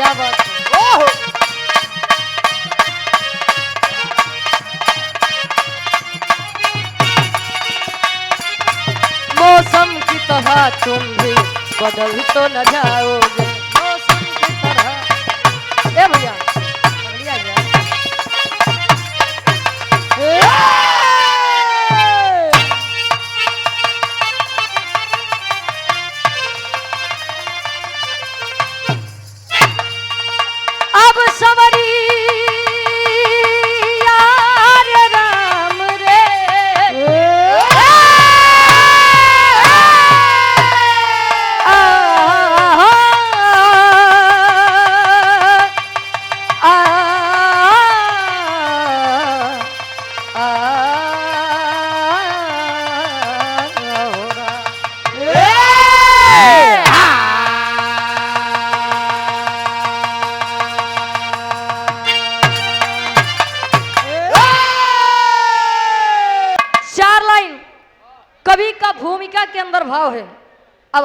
क्या बात है। ओह मौसम की तरह तुम भी बदल तो न जाओगे, मौसम की तरह। ए भैया बढ़िया गया। अब सवरी यार राम रे, चार लाइन कवि का भूमिका के अंदर भाव है। अब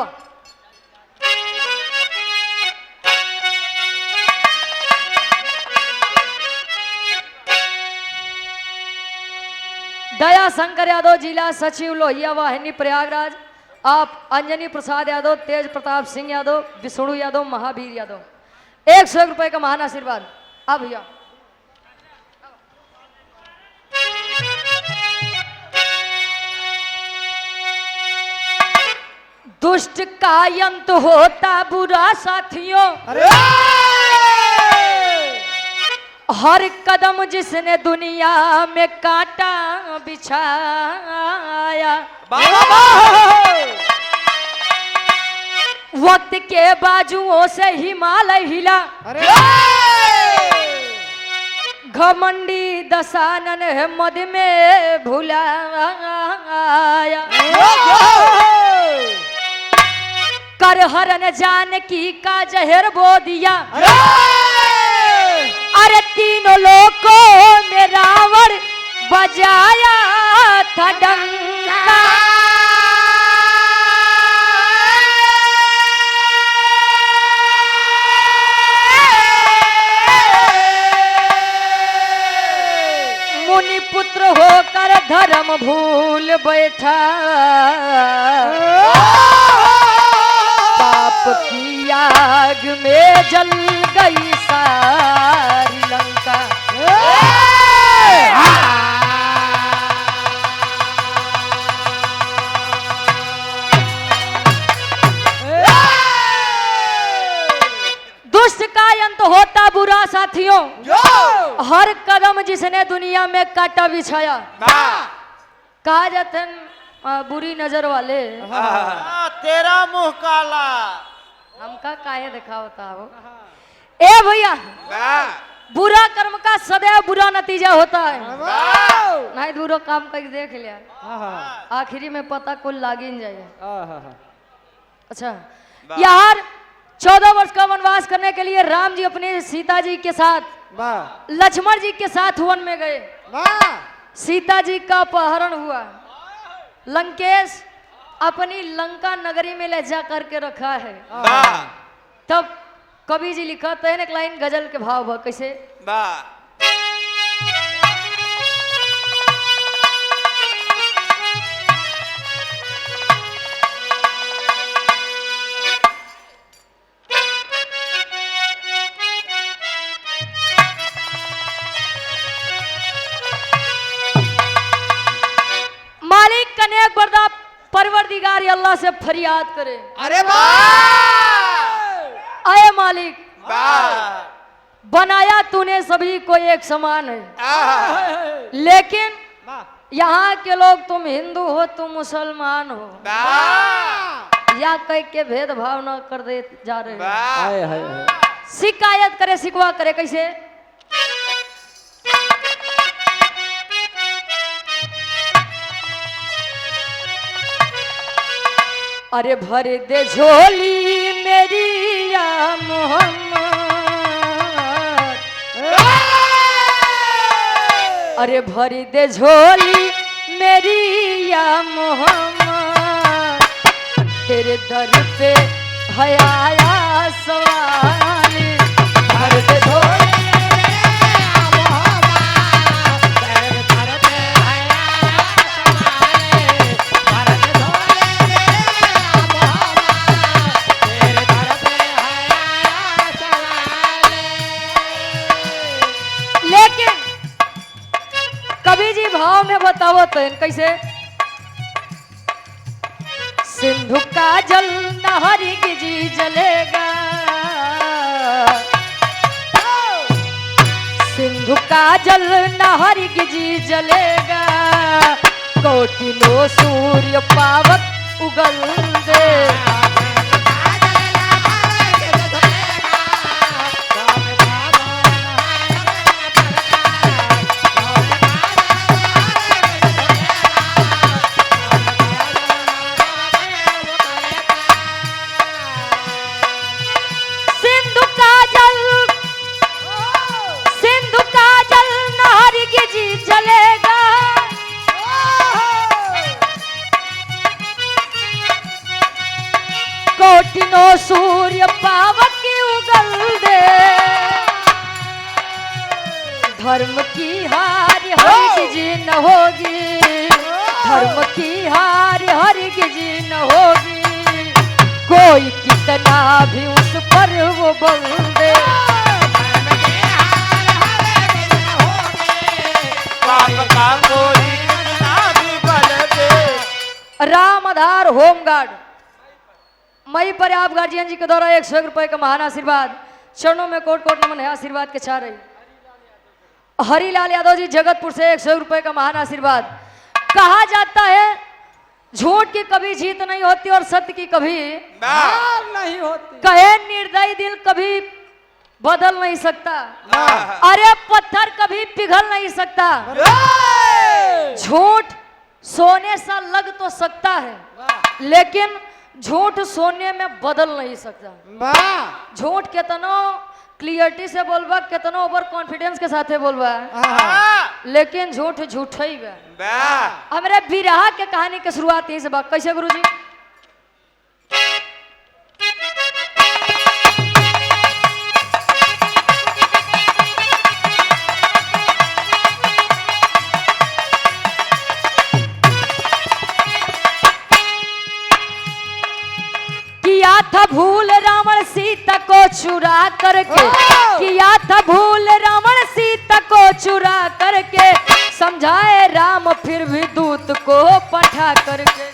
दया शंकर यादव, जिला सचिव लोहिया वाहिनी प्रयागराज। आप अंजनी प्रसाद यादव, तेज प्रताप सिंह यादव, विष्णु यादव, महावीर यादव, 101 रुपए का महान आशीर्वाद। अब भैया दुष्ट का अंत होता बुरा साथियों, अरे हर कदम जिसने दुनिया में कांटा बिछाया, वक्त के बाजुओं से हिमालय हिला, अरे घमंडी दशानन मद में भुलाया, कर हरन जानकी का जहर बो दिया, अरे तीनों लोकों में रावण बजाया था डंका, मुनि पुत्र होकर धर्म भूल बैठा, पाप की आग में जल गई सारी लंका। दुष्ट का अंत होता बुरा साथियों, हर कदम जिसने दुनिया में काटा बिछाया। कहा जाते बुरी नजर वाले तेरा मुंह काला। हमका काहे देखा होता हो। ए भैया बुरा कर्म का सदैव बुरा नतीजा होता है। नहीं दूरो काम करके देख लिया, आखिरी में पता कुल लागिन जाएगा। अच्छा, यहाँ 14 वर्ष का वनवास करने के लिए राम जी अपने सीता जी के साथ लक्ष्मण जी के साथ वन में गए। सीता जी का अपहरण हुआ, लंकेश अपनी लंका नगरी में ले जा करके रखा है। तब कवि जी लिखा तो एक लाइन गजल के भाव कैसे। मालिक कनेक बर्दा परवरदिगार अल्लाह से फरियाद करे, अरे आए मालिक बनाया तूने सभी को एक समान है, लेकिन यहाँ के लोग तुम हिंदू हो तुम मुसलमान हो या कह के भेदभाव न कर दे जा रहे। शिकायत करे शिकवा करे कैसे। अरे भर दे झोली मेरी या मोहम्मद, अरे भर दे झोली मेरी या मोहम्मद, तेरे दर पे है आया सवाल बतावत है कैसे सिंधु का जल नहर गिजी जलेगा सिंधु का जल नहर गिजी जलेगा कोटिनो सूर्य पावक उगल दे कोटिनो सूर्य पावक उगल दे धर्म की हार हरगिज न होगी धर्म की हार हरगिज न होगी कोई कितना भी उस पर वो बल दे रामधार होमगार्ड मई पर आप गार्जियन जी के द्वारा 101 रुपए का महान आशीर्वाद चरणों में कोट कोट नमन है आशीर्वाद के छा रही हरिलाल यादव जी जगतपुर से 101 रुपए का महान आशीर्वाद। कहा जाता है झूठ की कभी जीत नहीं होती और सत्य की कभी हार नहीं होती। कहे निर्दयी दिल कभी बदल नहीं सकता अरे पत्थर कभी पिघल नहीं सकता झूठ सोने सा लग तो सकता है लेकिन झूठ सोने में बदल नहीं सकता झूठ कितनो क्लियरिटी से बोलबा कितनो ओवर कॉन्फिडेंस के साथ बोलबा लेकिन झूठ झूठ ही बा हमारे बिरहा के कहानी के शुरुआत यही से बा कैसे गुरुजी किया था भूल रावण सीता को चुरा करके किया था भूल रावण सीता को चुरा करके समझाए राम फिर भी दूत को पठा करके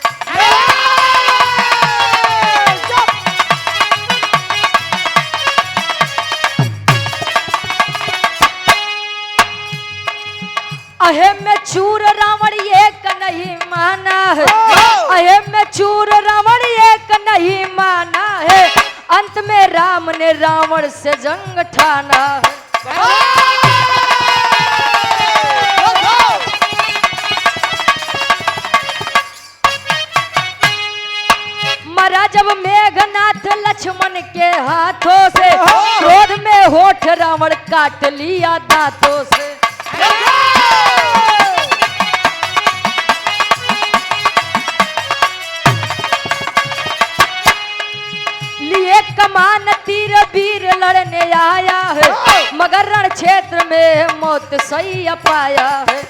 अहे में चूर रावण एक नहीं माना है अहे में चूर रावण एक नहीं माना है अंत में राम ने रावण से जंग ठाना है मरा जब मेघनाथ लक्ष्मण के हाथों से क्रोध में होठ रावण काट लिया दांतों से लिए कमान तीर वीर लड़ने आया है मगर रण क्षेत्र में मौत सही पाया है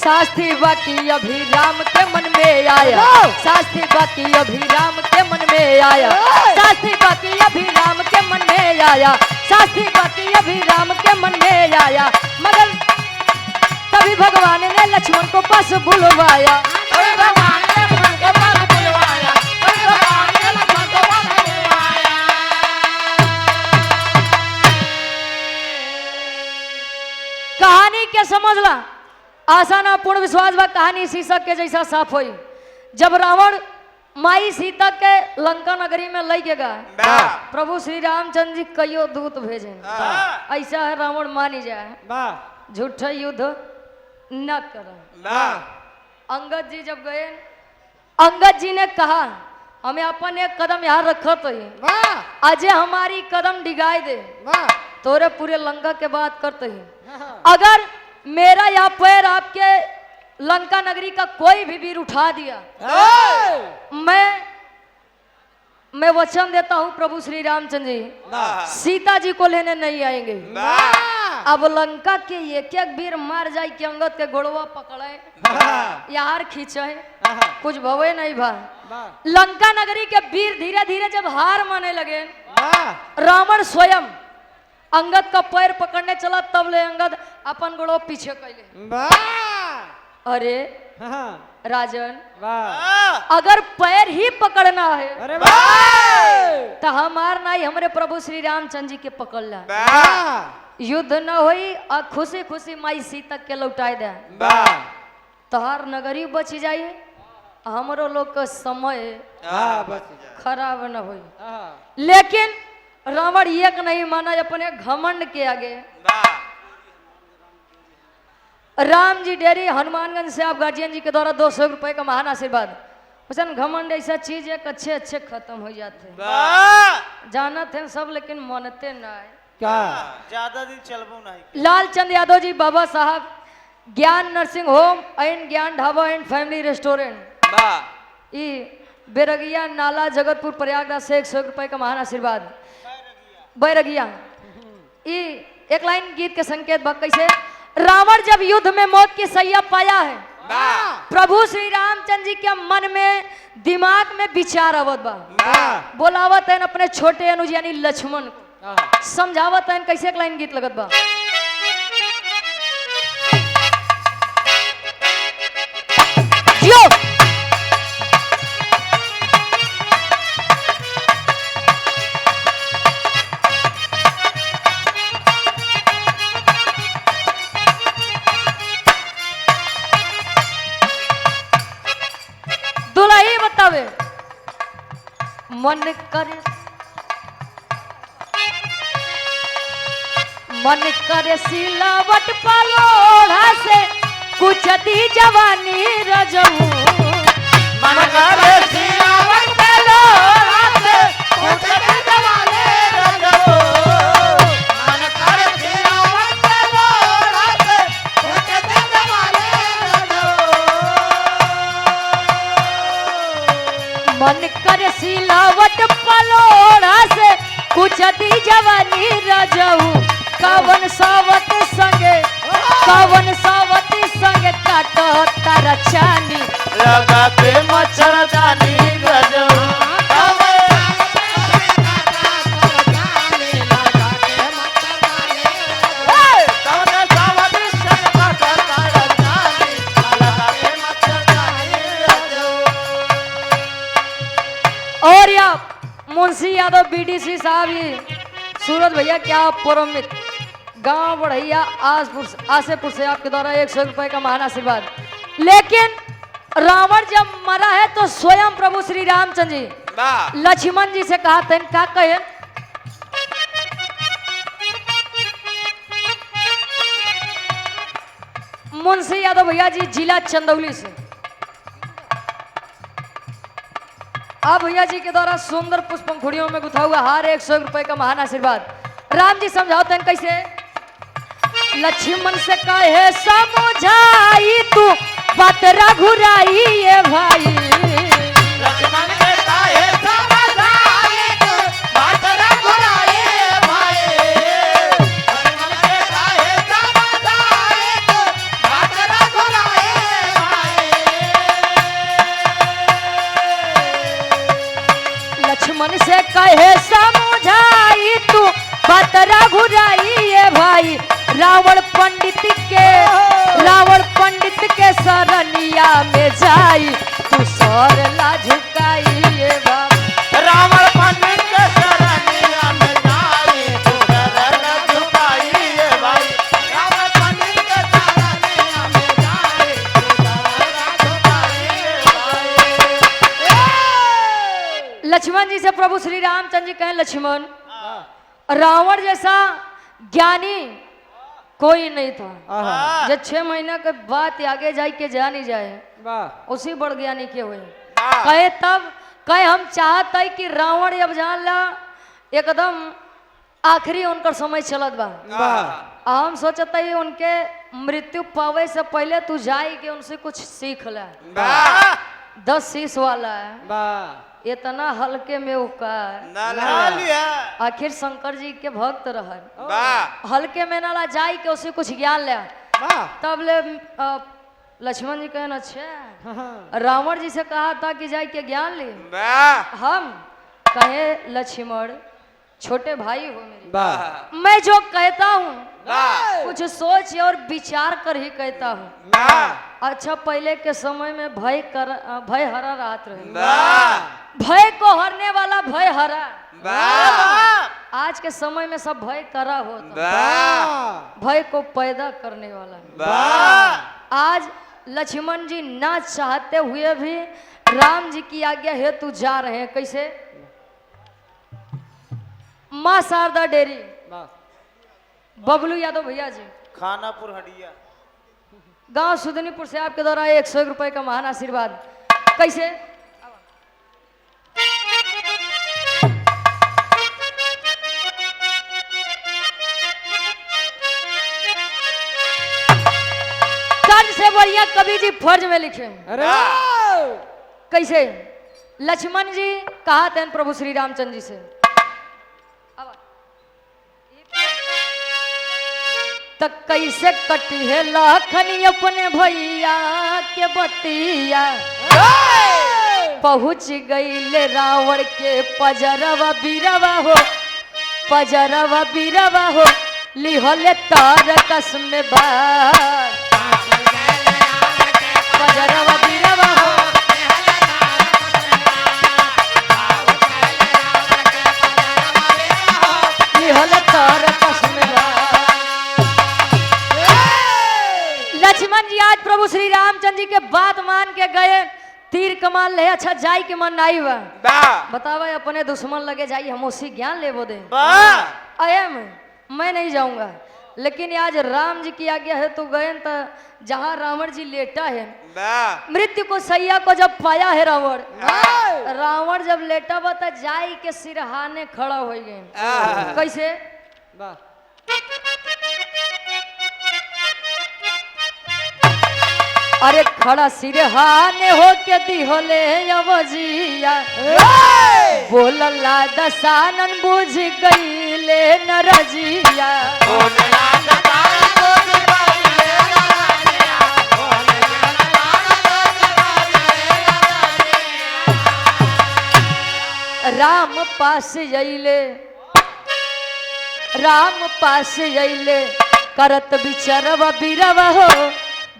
शास्त्री बाकी अभी राम के मन में आया शास्त्री बाकी अभी राम के मन में आया शास्त्री बाकी अभी राम के मन में आया शास्त्री बाकी अभी राम के मन में आया मगर तभी भगवान ने लक्ष्मण को पास बुलवाया कहानी क्या समझला आसान पूर्ण विश्वास बा कहानी शीशक के जैसा साफ हुई जब रावण माई सीता के लंका नगरी में लई के गए प्रभु श्री रामचंद्र जी कईयों दूत भेजे ऐसा है रावण मानी जाए झूठा युद्ध न करें अंगद जी जब गए अंगद जी ने कहा हमें अपन एक कदम यहाँ रखो तो ही अजय हमारी कदम डिगाए दे तोरे पूरे लंका के बात करते ही अगर मेरा या पैर आपके लंका नगरी का कोई भी वीर उठा दिया मैं वचन देता हूँ प्रभु श्री रामचंद्र जी सीता जी को लेने नहीं आएंगे अब लंका के एक एक वीर मार जाए कि अंगद के घोड़वा पकड़े यार खींचे कुछ भवे नहीं भा लंका नगरी के वीर धीरे धीरे जब हार माने लगे रावण स्वयं अंगद का पैर पकड़ने चला, तब ले अंगद अपन गोड़ो पीछे कैले। अरे राजन, अगर पैर ही पकड़ना है अरे तो हमार नहीं, हमारे प्रभु श्री रामचंद्र जी के पकड़ ला। युद्ध न होई और खुशी खुशी माई सीता के लौटाई दे, तोहार नगरी बच जाई, हमरो लोग का समय खराब न होई। लेकिन रावण एक नहीं माना अपने घमंड के आगे। राम जी डेरी हनुमानगंज से आप गार्जियन जी के द्वारा 200 रुपए का महान आशीर्वाद। पसंद घमंड ऐसा चीज है कि अच्छे अच्छे खत्म हो जाते हैं, जानते हैं सब लेकिन मानते ना है। क्या ज्यादा दिन चलबो नहीं। लालचंद यादव जी, बाबा साहब, ज्ञान नर्सिंग होम एंड ज्ञान ढाबा एंड फैमिली रेस्टोरेंट, बेरगिया नाला जगतपुर प्रयागराज से 100 रुपए का महान आशीर्वाद। बैरगिया एक लाइन गीत के संकेत बा कैसे। रावण जब युद्ध में मौत की सैया पाया है, प्रभु श्री रामचंद्र जी के मन में दिमाग में विचार आवत बा, बोलावत है अपने छोटे अनुज यानी लक्ष्मण को, समझावत है कैसे। एक लाइन गीत लगत बा। जियो दुलाई बतावे मन करे सिलावट पलोड़ा से कुछ दी जवानी रजऊ। मन करे सिलावट पलोड़ा से कुछ दी जवानी रजऊ। मन करे सिलावट पलोड़ा से कुछ दी जवानी रजऊ। मन करे सिलावट पलोड़ा से कुछ दी जवानी रजऊ। कवन सावत संगे काटो तारा चांदी, लगा पे मच्छरदानी रजऊ। और या मुंशी यादव बीडीसी साहब, ये सूरज भैया क्या पुरमित गांव बढ़ैया आसेपुर से आपके द्वारा 100 रुपए का महान आशीर्वाद। लेकिन रावण जब मरा है तो स्वयं प्रभु श्री रामचंद्र जी लक्ष्मण जी से कहा था, क्या कहे। मुंशी यादव भैया जी, जिला चंदौली से, आप भैया जी के द्वारा सुंदर पुष्प पंखुड़ियों में गुथा हुआ हार 100 रुपए का महान आशीर्वाद। राम जी समझाते हैं कैसे। लक्ष्मण से कहे समझाई तू बात रघुराई ये भाई। लक्ष्मण से कहे समझाई तू बात रघुराई ये भाई। लक्ष्मण से कहे समझाई तू बात रघुराई ये भाई। लक्ष्मण से कहे समझाई तू बात रघुराई ये भाई। रावण पंडित के सरनिया में जाई, तू सर ला झुकाई ये बाबा। रावण पंडित के सरनिया में जाई, तू सर ला झुकाई ये भाई। रावण पंडित के सरनिया में जाई, तू सर ला झुकाई ये भाई। लक्ष्मण जी से प्रभु श्री रामचंद्र जी कहें, लक्ष्मण रावण जैसा ज्ञानी कोई नहीं था। जब 6 महीना के बाद आगे जाए के जा नहीं जाए, उसी बड़ ज्ञानी के हुए कहे। तब कहे हम चाहते कि रावण अब जान ला एकदम आखिरी उनका समय चलत बा। हम सोचते उनके मृत्यु पावे से पहले तू जाए कि उनसे कुछ सीख ला। 10 शीश वाला है, इतना हल्के में उकार। आखिर शंकर जी के भक्त रह, हल्के में नाला जाई के उसे कुछ ज्ञान ले। तब ले लक्ष्मण जी कहना, अच्छा रावण जी से कहा था कि जाई के ज्ञान ले। हम कहे लक्ष्मण छोटे भाई हो मेरे, वाह मैं जो कहता हूँ वाह कुछ सोच और विचार कर ही कहता हूँ। वाह अच्छा पहले के समय में भय हरा रात रहे, वाह भय को हरने वाला भय हरा। वाह आज के समय में सब भय करा होता, वाह भय को पैदा करने वाला है। वाह आज लक्ष्मण जी ना चाहते हुए भी राम जी की आज्ञा हेतु जा रहे हैं। कैसे? माँ शारदा डेयरी, वाह बबलू यादव भैया जी, खानापुर हडिया गांव सुदनीपुर से आपके द्वारा 101 रुपए का महान आशीर्वाद। कैसे? कर्ण से बढ़िया कवि जी फर्ज में लिखे। अरे कैसे? लक्ष्मण जी कहा थे प्रभु श्री रामचंद्र जी से, तक कैसे कटी है लाखनी अपने भैया के बतिया, पहुंच गई रावण के पजरवा बीरवा हो, पजरवा बीरवा हो, लिहले तार कसम बार, पजरवा बीरवा हो, लिहले तार कसम बार। लक्ष्मण जी आज प्रभु श्री रामचंद्र जी के बात मान के गए, तीर कमान ले अच्छा जाई के मन आई बा, बतावा अपने दुश्मन लगे जाई हम उसी ज्ञान ले वो दे। आया मैं नहीं जाऊंगा, लेकिन आज राम जी की आज्ञा है तो गए तो जहाँ रावण जी लेटा है, मृत्यु को सैया को जब पाया है रावण, रावण जब लेटा बा तो जाई के सिरहाने खड़ा हो गए। कैसे? वाह अरे खड़ा सिरहाने हो के दिहोले अवजिया, बोलला दसानन बुझ गईले नरजिया, राम पास अइले, राम पास अइले, करत बिचरवा बीरवा हो,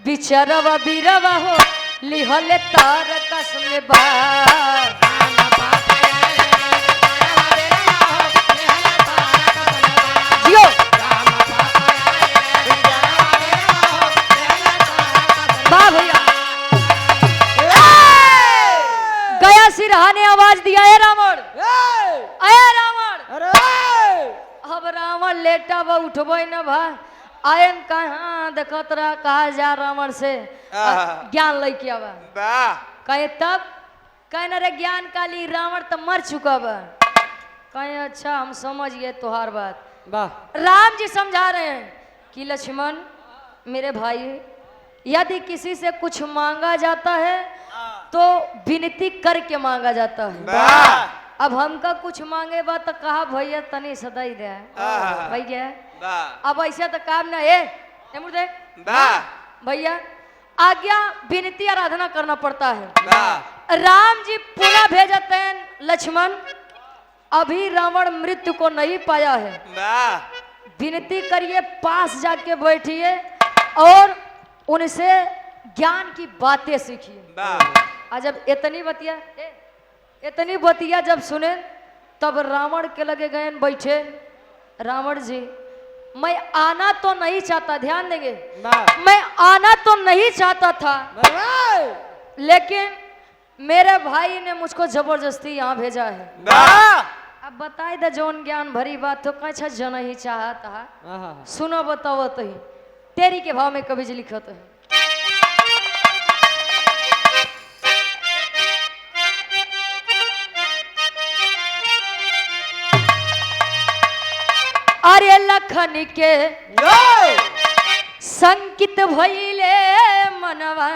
बिचरवा बीरवा हो, लिहले तार कसम बार, जियो वाह भैया। गया सिरहाने आवाज दिया है रावण, आया रावण। अरे अब रावण लेटा बा उठबो न भा, आयन कहाँ देखत रहा, कहा जा रावण से ज्ञान लेके आवा, कहे तब कहे न रे ज्ञान काली रावण तो मर चुका बा, कहे अच्छा हम समझ गए तुहार बात। वाह राम जी समझा रहे हैं कि लक्ष्मण मेरे भाई, यदि किसी से कुछ मांगा जाता है तो विनती करके मांगा जाता है। अब हमका कुछ मांगे बा तो कहा भैया तनी सदाई दे भैया, अब ऐसा तो काम ना है मुझे भैया, आज्ञा विनती आराधना करना पड़ता है। राम जी पुनः भेजते हैं लक्ष्मण, अभी रावण मृत्यु को नहीं पाया है, विनती करिए पास जाके बैठिए और उनसे ज्ञान की बातें सीखिए। आज जब इतनी बतिया जब सुने तब रावण के लगे गए बैठे, रावण जी मैं आना तो नहीं चाहता, ध्यान देंगे, मैं आना तो नहीं चाहता था, लेकिन मेरे भाई ने मुझको जबरदस्ती यहाँ भेजा है। अब बताए दे जौन ज्ञान भरी बात तो कछ जन ही चाहता, सुनो बताओ तो ही तेरी के भाव में कवि जी लिखत है। अरे लखन के संकित भइले मनवा,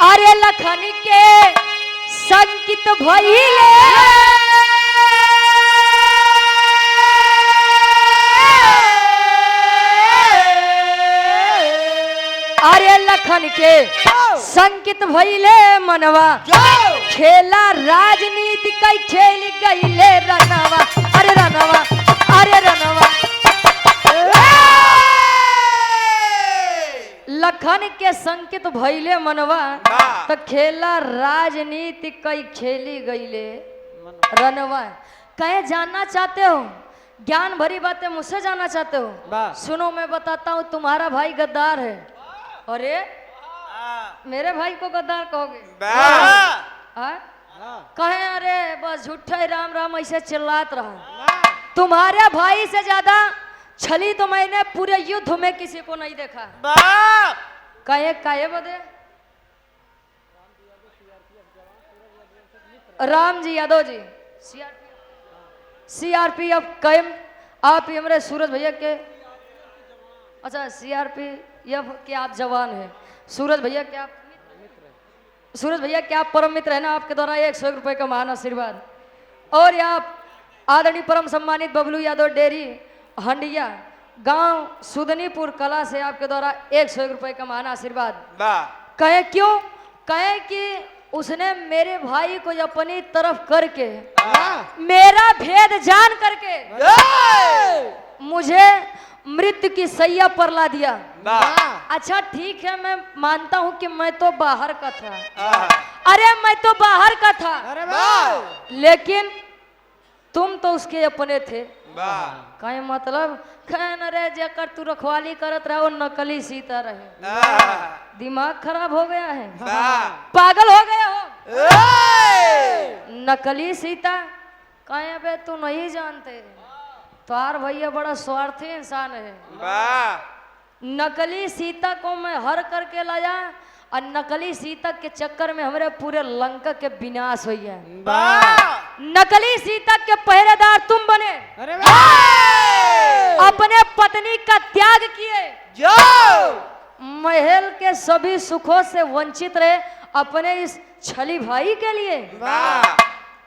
अरे लखन के संकित भइले, अरे लखन के संकित भइले मनवा, खेला राजनीति कई खेल गईले रनवा, अरे रनवा, अरे रनवा। लखन के संकित भइले मनवा, तो खेला राजनीति कई खेली गईले रनवा। कहे जानना चाहते हो, ज्ञान भरी बातें मुझसे जानना चाहते हो? सुनो मैं बताता हूँ, तुम्हारा भाई गद्दार है। अरे मेरे भाई को गद्दार कहोगे? कहे अरे बस झूठा राम राम ऐसे चिल्लात रहा। तुम्हारे भाई से ज्यादा छली तो मैंने पूरे युद्ध में किसी को नहीं देखा। कहे बदे राम जी यादव जी सीआरपीएफ कैम, आप ही हमारे सूरज भैया के, अच्छा सीआरपीएफ के आप जवान हैं। सूरज भैया के आप परम मित्र है ना। आपके द्वारा 100 रुपए का महान आशीर्वाद। और ये आप आदरणीय परम सम्मानित बबलू यादव डेरी हंडिया गांव सुदनीपुर कला से आपके द्वारा 100 रुपए का महान आशीर्वाद। कहे क्यों? कहे कि उसने मेरे भाई को अपनी तरफ करके मेरा भेद जान करके मुझे मृत्यु की सैया पर ला दिया। अच्छा ठीक है, मैं मानता हूँ कि मैं तो बाहर का था। अरे मैं तो बाहर का था, लेकिन तुम तो उसके अपने थे। कहीं मतलब कहे न रे जेकर तू रखवाली करत रहे वो नकली सीता रहे। दिमाग खराब हो गया है, पागल हो गया हो। नकली सीता कहे बे तू नहीं जानते, तार भैया बड़ा स्वार्थी इंसान है। नकली सीता को मैं हर करके लाया और नकली सीता के चक्कर में हमारे पूरे लंका के विनाश हुई है। नकली सीता के पहरेदार तुम बने, अपने पत्नी का त्याग किए, महल के सभी सुखों से वंचित रहे अपने इस छली भाई के लिए।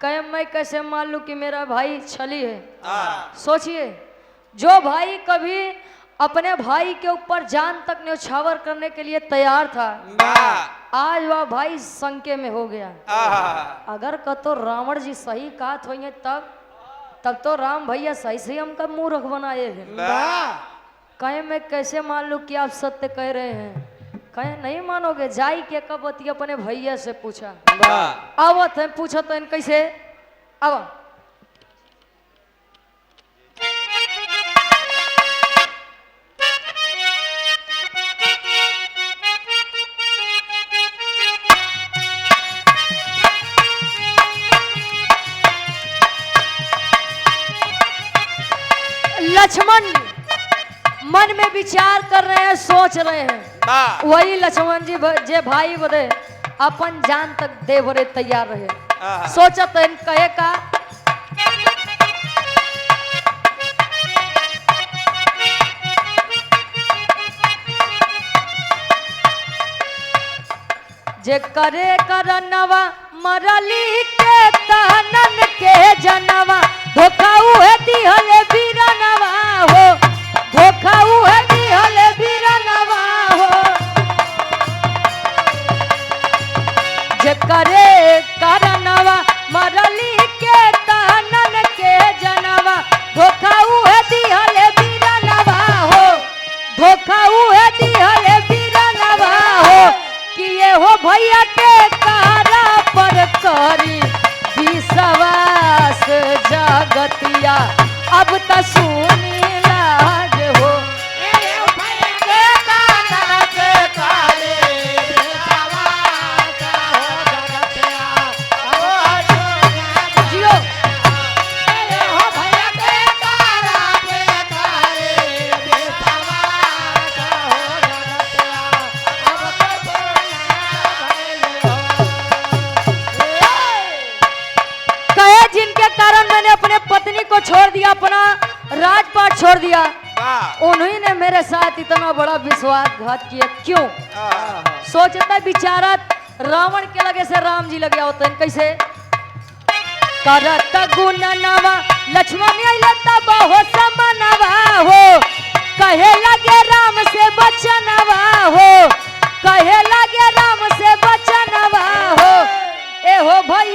कहे मैं कैसे मान लूं कि मेरा भाई छली है? सोचिए, जो भाई कभी अपने भाई के ऊपर जान तक न्यौछावर करने के लिए तैयार था, आज वह भाई संके में हो गया। अगर कतो रावण जी सही बात हुई है तब तो राम भैया सही से हमका मूर्ख बनाए हैं। कहे मैं कैसे मान लूं कि आप सत्य कह रहे हैं? कहे नहीं मानोगे, जाई के कब अपने भैया से पूछा। आवत है पूछा तो कैसे आवा। लक्ष्मण मन में विचार कर रहे हैं, सोच रहे हैं। वही लक्ष्मण जी जे भाई बदे अपन जान तक दे बड़े तैयार रहे। सोचत कहे का जे करे करनवा मरली के तहनन के जनवा, धोखा उहे दिहले बीरनवा हो, धोखा उहे दिहले बीरनवा हो। जे करे करनवा मरली के तहनन के जनवा, धोखा उहे दिहले बीरनवा हो, धोखा उहे दिहले बीरनवा हो। कि ये हो भैया के कारा पर करी विश्वास जगतिया, अब त सुनी लाज हो। जियो जिनके कारण मैंने अपने पत्नी को छोड़ दिया, अपना राजपाट छोड़ दिया, उन्हीं ने मेरे साथ इतना बड़ा विश्वासघात किया। क्यों? सोचता विचारत रावण के लगे से राम जी लगे होते हैं। कैसे? करत गुण नवा लक्ष्मण बहु समनवा हो, कहे लगे राम से बचनवा हो, कहे लगे राम से बचनवा हो। ए हो भाई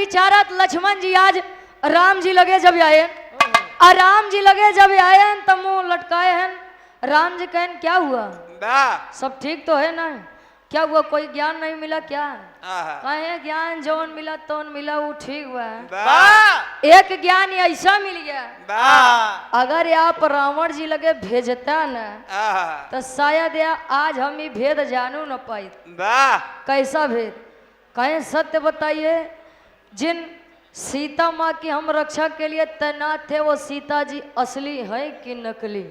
विचारत लक्ष्मण जी आज राम जी लगे जब आए और राम जी लगे जब आए तो मुंह लटकाए हैं। राम जी कहन क्या हुआ, सब ठीक तो है ना, क्या हुआ, कोई ज्ञान नहीं मिला क्या? कहे ज्ञान जौन मिला तौन मिला, वो ठीक हुआ। एक ज्ञान ऐसा मिल गया, अगर आप रावण जी लगे भेजता ना तो शायद आज हम ये भेद जानू न पाई। कैसा भेद? कहे सत्य बताइए, जिन सीता माँ की हम रक्षा के लिए तैनात थे वो सीता जी असली है कि नकली?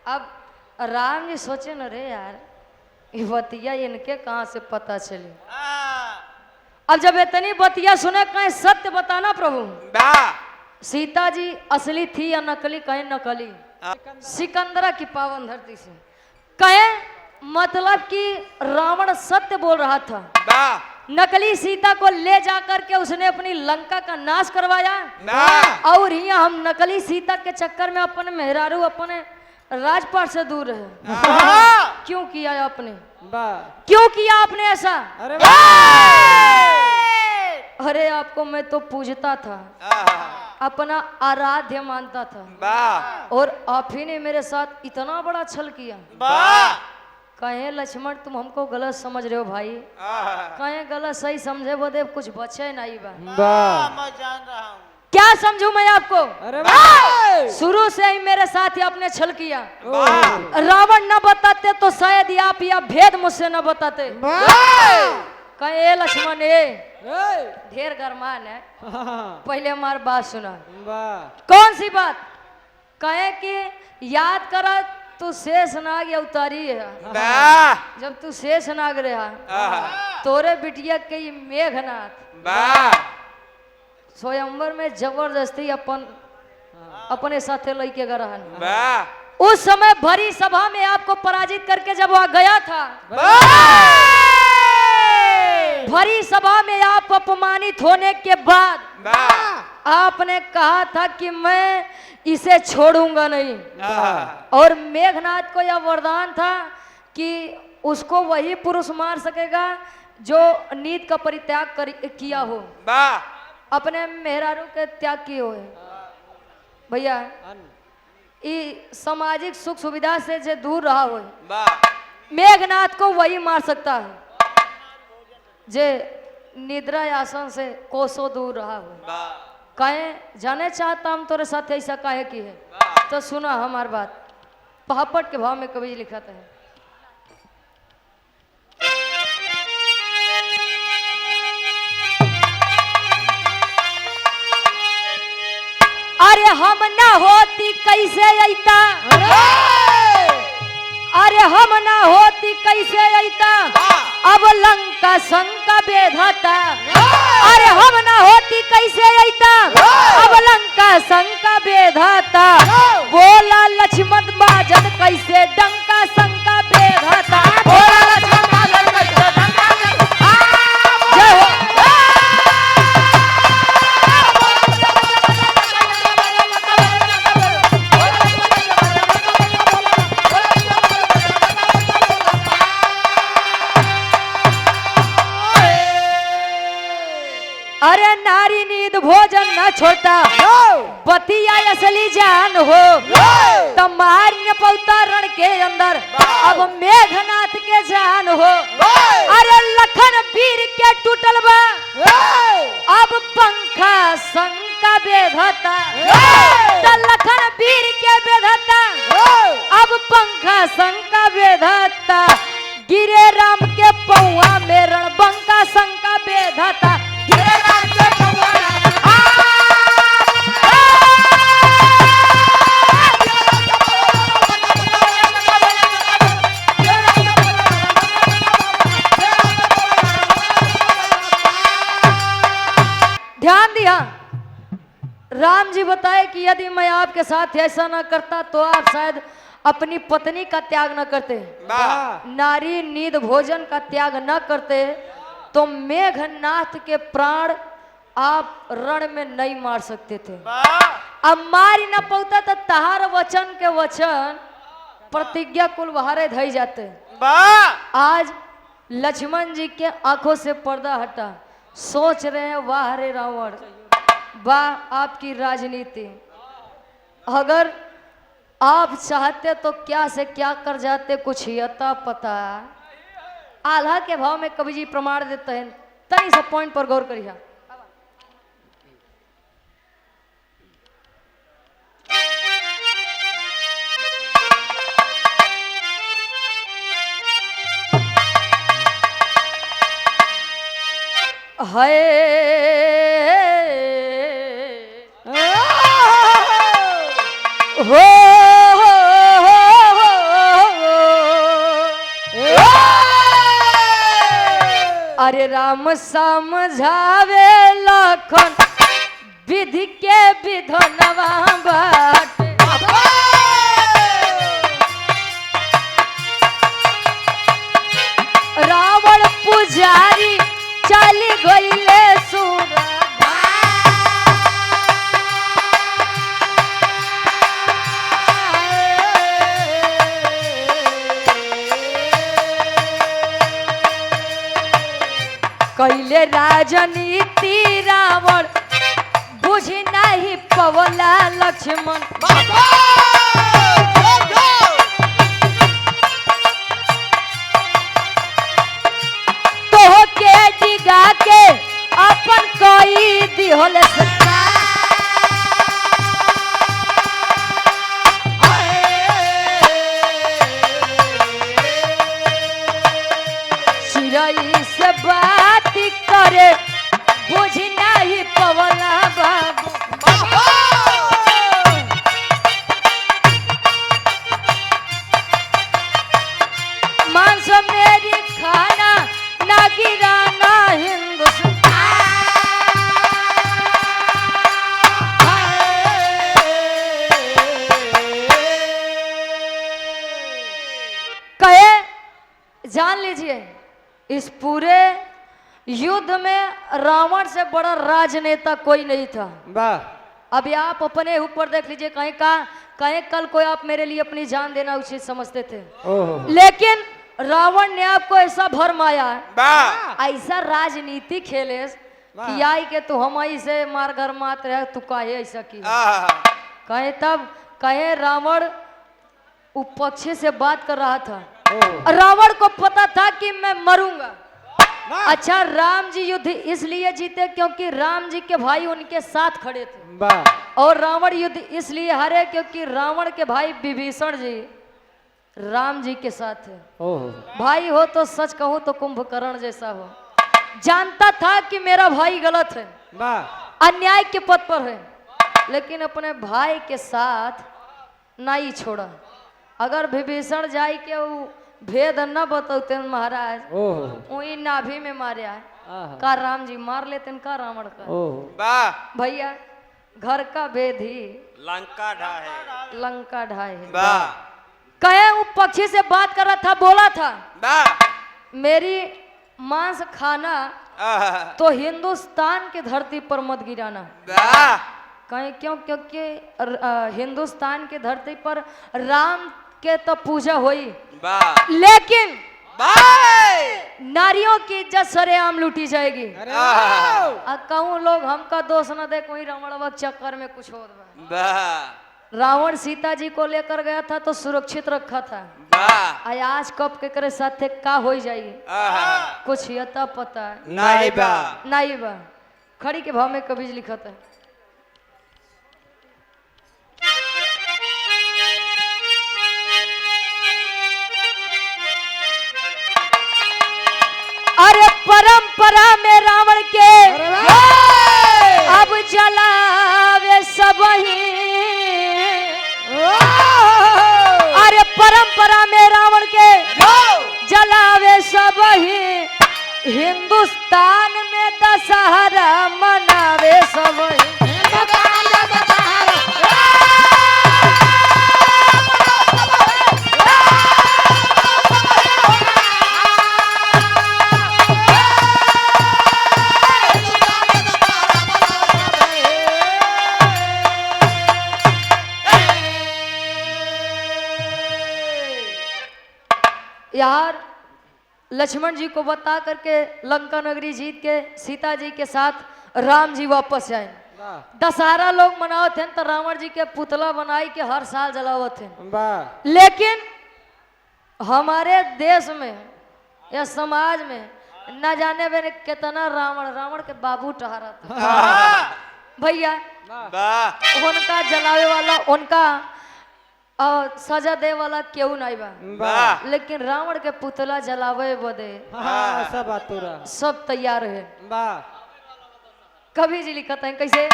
अब राम जी सोचे न रे यार ये बतिया इनके कहाँ से पता चली। अब जब इतनी बतिया सुने कहें सत्य बताना प्रभु, सीता जी असली थी या नकली? कहें नकली। सिकंदरा की पावन धरती से कहें मतलब कि रावण सत्य बोल रहा था। नकली सीता को ले जाकर के उसने अपनी लंका का नाश करवाया और यहाँ हम नकली सीता के चक्कर में अपने मेहरारू अपने राजपाट से दूर रहे। क्यों किया आपने, क्यों किया आपने ऐसा? अरे आपको मैं तो पूजता था, अपना आराध्य मानता था और आप ही ने मेरे साथ इतना बड़ा छल किया। कहे लक्ष्मण तुम हमको गलत समझ रहे हो भाई। कहे गलत सही समझे वो देव कुछ बचे नहीं बा। मैं जान रहा हूँ। क्या समझू मैं आपको? अरे शुरू से ही मेरे साथ ही आपने छल किया। रावण न बताते तो शायद ही आप यह भेद मुझसे न बताते। कहे लक्ष्मण ढेर गरमान है, पहले हमारी बात सुना। कौन सी बात? कहे कि याद करा तू शेष नाग अवतारी है। जब तू शेष नाग रहा तोरे बिटिया के मेघनाथ स्वयंवर में जबरदस्ती अपने साथे लेके गया। उस समय भरी सभा में आपको पराजित करके जब वह गया था, भरी सभा में आप अपमानित होने के बाद आपने कहा था कि मैं इसे छोड़ूंगा नहीं। और मेघनाथ को यह वरदान था कि उसको वही पुरुष मार सकेगा जो नीत का परित्याग किया हो, अपने मेहरारू के त्याग किए हो। भैया सामाजिक सुख सुविधा से जो दूर रहा हो, मेघनाथ को वही मार सकता है जे निद्रा आसन से कोसों दूर रहा हो। कहे जाने चाहता हम तोरे साथ ऐसा काहे की है? तो सुना हमार बात, पापट के भाव में कवि लिखा है। अरे हम ना होती कैसे अइता, अरे हम ना होती कैसे अइता, अब लंका शंका बेधता। अरे हम ना होती कैसे अइता, अब लंका शंका बेधता। बोला लक्ष्मण बाजन कैसे डंका शंका बेधता। बोला लक्ष्मण बाजन कैसे डंका जय हो। अरे नारी नींद भोजन न छोड़ता, बतिया असली जान हो। तमार न पौता रण के अंदर अब मेघनाथ के जान हो। अरे लखन वीर के टूटल बा अब पंखा शंका बेधता। लखन वीर के बेधता अब पंखा शंका बेधता। गिरे राम के पौआ में रणबंका शंका बेधता। ध्यान दिया, राम जी बताए कि यदि मैं आपके साथ ऐसा ना करता तो आप शायद अपनी पत्नी का त्याग न करते, नारी नींद भोजन का त्याग न करते तो मेघनाथ के प्राण आप रण में नहीं मार सकते थे। अब मार ही न पौता तो तहार वचन के वचन प्रतिज्ञा कुल बहारे धई जाते। आज लक्ष्मण जी के आंखों से पर्दा हटा, सोच रहे हैं वाह रे रावण, वाह आपकी राजनीति। अगर आप चाहते तो क्या से क्या कर जाते, कुछ यता पता। आल्हा के भाव में कवि जी प्रमाण देते हैं, तनी सा पॉइंट पर गौर करिए। हो अरे राम समझावे लखन विधि के विधनवा बाटे। रावण पुजारी चली गईले सूर। कैले राजनीति रावण बुझी नहीं पवला लक्ष्मण। तो के डिगा के अपन कोई दिहल चिड़ई से बात करे बुझ नहीं पवला बाबू। मांस मेरी खाना ना गिराना हिंदुस्तान। कहे जान लीजिए, इस पूरे युद्ध में रावण से बड़ा राजनेता कोई नहीं था। वाह। अभी आप अपने ऊपर देख लीजिए, कहीं कल कोई आप मेरे लिए अपनी जान देना उचित समझते थे, लेकिन रावण ने आपको ऐसा भरमाया, ऐसा राजनीति खेले कि आई के तू हम से मार घर मात रहे, तू काहे ऐसा की। कहे तब कहे रावण उपक्षे से बात कर रहा था। रावण को पता था कि मैं मरूंगा। अच्छा, राम जी युद्ध इसलिए जीते क्योंकि राम जी के भाई उनके साथ खड़े थे, और रावण युद्ध इसलिए हारे क्योंकि रावण के भाई विभीषण जी राम जी के साथ थे। भाई हो तो सच कहो तो कुंभकर्ण जैसा हो। जानता था कि मेरा भाई गलत है, अन्याय के पथ पर है, लेकिन अपने भाई के साथ नहीं छोड़ा। अगर विभीषण जाई के वो भेद न बतौते महाराज, वही नाभि में मारे आए का राम जी मार लेते का रावण का। भैया घर का भेद ही लंका ढाए है। कहे वो पक्षी से बात कर रहा था, बोला था मेरी मांस खाना तो हिंदुस्तान की धरती पर मत गिराना। कहे क्यों? क्योंकि हिंदुस्तान की धरती पर राम के तो पूजा हुई, लेकिन नारियों की इज्जत सरेआम लूटी जाएगी। कहूँ लोग हमका दोष न दे, कोई रावण चक्कर में कुछ हो। रावण सीता जी को लेकर गया था तो सुरक्षित रखा था। आज कब के करे साथे का हो जाएगी कुछ यता पता नहीं बा। खड़ी के भाव में कभी लिखा था, अरे परंपरा में रावण के अब जलावे सबही। अरे परंपरा में रावण के जलावे सबही, हिंदुस्तान में दशहरा मनावे सबही। यार लक्ष्मण जी को बता करके लंका नगरी जीत के सीता जी के साथ राम जी वापस आए। दशहरा लोग मनावत हैं तो रावण जी के पुतला बनाई के हर साल जलावत हैं। लेकिन हमारे देश में या समाज में न जाने मैंने कितना रावण के बाबू टहरा था भैया। उनका जलावे वाला उनका सजा दे वाला क्यों नहीं बा, लेकिन रावण के पुतला जलावे बदे सब तैयार है। कभी जी लिखत है कैसे,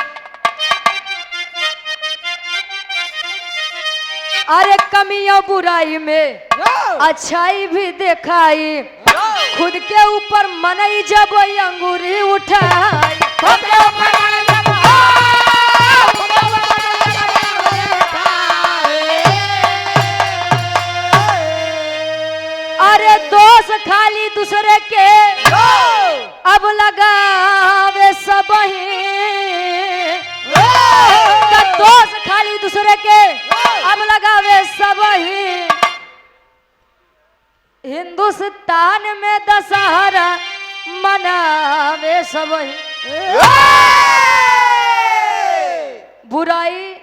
अरे कमियों बुराई में अच्छाई भी दिखाई, खुद के ऊपर मनई जब अंगूरी उठाई। अरे दोष खाली दूसरे के अब लगावे सब ही, दोष खाली दूसरे के अब लगावे सब ही। हिंदुस्तान में दशहरा मनावे सब ही। बुराई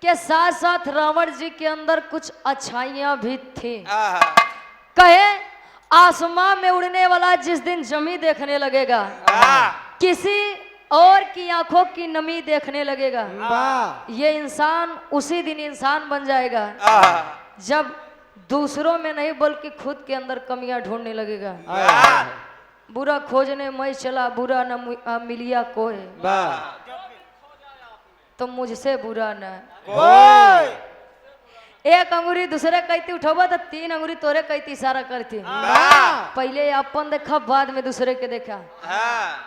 के साथ साथ रावण जी के अंदर कुछ अच्छाइयां भी थी। कहे आसमां में उड़ने वाला जिस दिन जमी देखने लगेगा, किसी और की आंखों की नमी देखने लगेगा, ये इंसान उसी दिन इंसान बन जाएगा जब दूसरों में नहीं बल्कि खुद के अंदर कमियां ढूंढने लगेगा। बुरा खोजने मैं चला, बुरा न मिलिया कोई, तो मुझसे बुरा न। एक अंगुरी दूसरे कहती उठोबा तो 3 अंगुरी तोरे कहती इशारा करती। पहले अपन देखा बाद में दूसरे के देखा।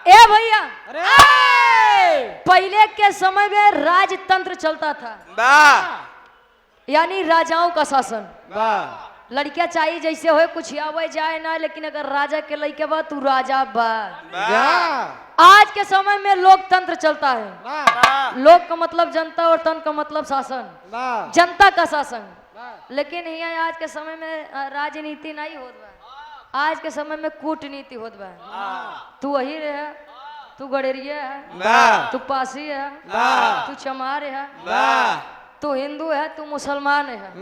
ए भैया, पहले के समय में राजतंत्र चलता था, यानी राजाओं का शासन। लड़कियां चाहिए जैसे हो कुछ आवे जाए ना, लेकिन अगर राजा के लड़के बा तू राजा बा। आज के समय में लोकतंत्र चलता है। लोक का मतलब जनता और तंत्र का मतलब शासन, जनता का शासन। लेकिन यहाँ आज के समय में राजनीति नहीं होत बा, आज के समय में कूटनीति होत बा। तू वही रहे, तू गडेरिया है, तू पासी है, तू चमार है, तू हिंदू है, तू मुसलमान है।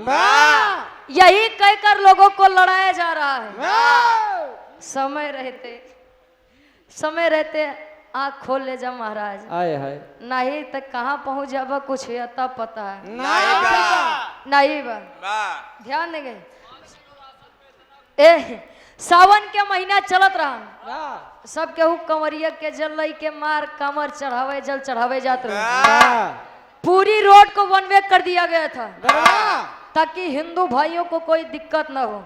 यही कहकर लोगों को लड़ाया जा रहा है। समय रहते आँख खोल ले जा महाराज, नहीं तो कहाँ पहुँच जाबा कुछ अता पता है नहीं बा। ध्यान देंगे, सावन के महीना चलत रहा, सब केहू कंवरिया के जल लई के मार कमर चढ़ावे जल चढ़ावे जात रहे। पूरी रोड को वन वे कर दिया गया था ताकि हिंदू भाइयों को कोई दिक्कत ना हो।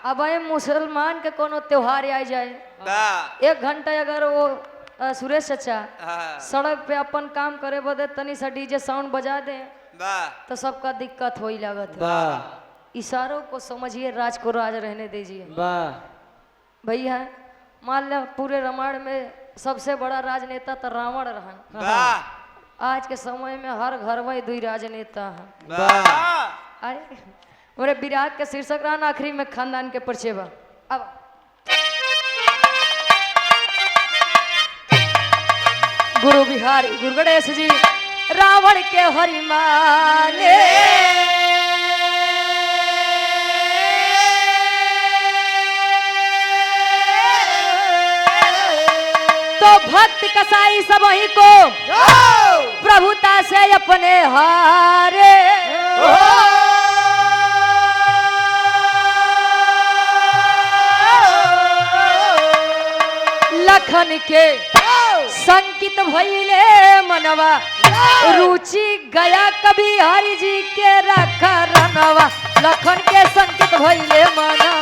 अब मुसलमान के कोनो त्योहार आ जाए, 1 घंटा अगर वो सुरेश चाचा सड़क पे अपन काम करे बदे तनी सा डीजे साउंड बजा दे तो सबका दिक्कत हो ही लागत है। इशारों को समझिए, राज को राज रहने दीजिए भैया। मान लो पूरे रामायण में सबसे बड़ा राजनेता तो रावण रहा। आज के समय में हर घर में 2 राजनेता हैं। अरे मेरे विराग के शीर्षक रहा आखिरी में खानदान के परिचय बा। अब गुरु बिहारी गुरु गणेश जी रावण के हरि माने, तो भक्त कसाई सब ही को प्रभुता से अपने हारे। लखन के संकित भइले मनवा, रुचि गया कभी हरि जी के रखा रनवा। लखन के संकित भइले मनवा।